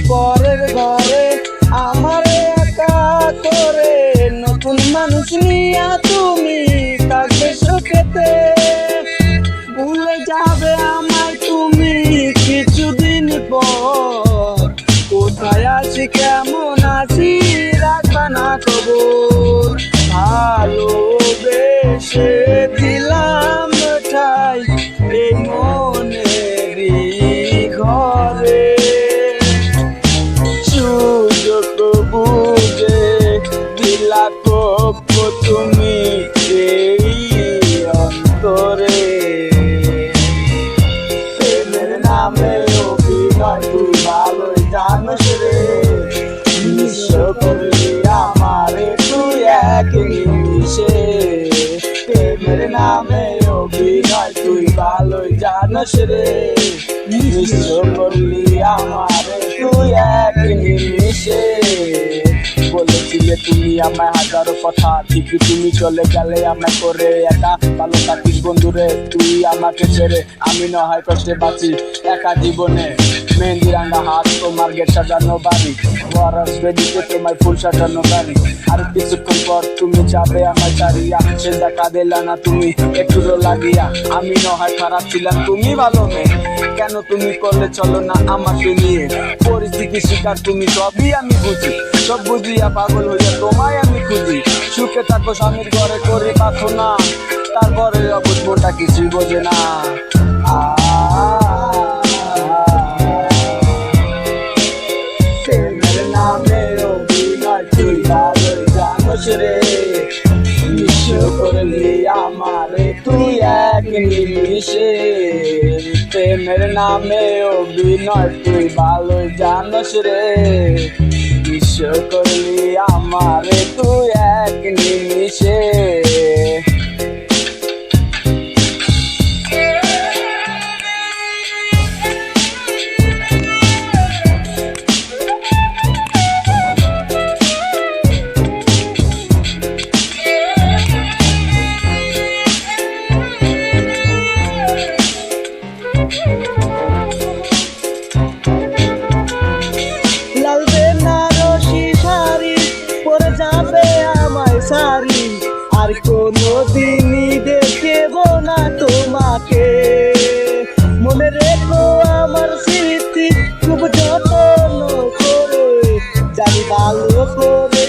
পরের ঘরে আমার একা করে, নতুন মানুষ নিয়া তুমি থাকবে সুখেতে। ভুলে যাবে আমায় তুমি কিছুদিন পর, কোথায় আছি কেমন আছি রাখবা না খবর। ভালোবেসে দিলাম ঠাই এই মনেরই ঘরে, সুযোগ বুঝে দিলা কপ্প তুমি এই অন্তরে। প্রেমের নামে অভিনয় তুই ভালোই জানোস রে, নিঃস্ব করলি আমারে তুই এক নিমিষে। প্রেমের নামে অভিনয় তুই ভালোই জানোস রে, নিঃস্ব করলি আমারে তুই এক নিমিষে। বলেছিলে তুমি আমায় হাজারো কথা, ঠিকই তুমি চলে গেলে আমায় করে একা। ভালো থাকিস বন্ধুরে তুই আমাকে ছেড়ে, আমি না হয় কষ্টে বাঁচি একা জীবনে। মেহেন্দি রাঙা হাত তোমার গেট সাজানো বাড়ি, ঘর আসবে দিতে তোমায় ফুল সাজানো গাড়ি। আর কিছুক্ষণ পর তুমি যাবে আমায় ছাড়িয়া, সে দেখা দিলা না তুমি একটুরো লাগিয়া। আমি না হয় খারাপ ছিলাম তুমি ভালো মেয়ে, কেন তুমি করলে চলো না আমাকে নিয়ে। পরিস্থিতি শিকার তুমি সবই আমি বুঝি, সব বুঝিয়া পাগল হইয়া তোমায় আমি খুঁজি। সুখে থাকো স্বামীর ঘরে করে পাথো না, তারপরে অবুঝ মোটা কিছুই বোঝে না। প্রেমের নামে অভিনয় তুই ভালোই জানোস রে, নিঃস্ব করলি আমারে তুই এক নিমিষে। প্রেমের নামে অভিনয় তুই ভালোই জানোস রে, নিঃস্ব করলি আমারে তুই এক নিমিষে। লাল বেনারসি শাড়ি পরে যাবে আমায় সারি, আর কোনো দিনই দেখব না তোমাকে। মনে রেখো আমার স্মৃতি খুব যত্ন করে, জানি ভালো করে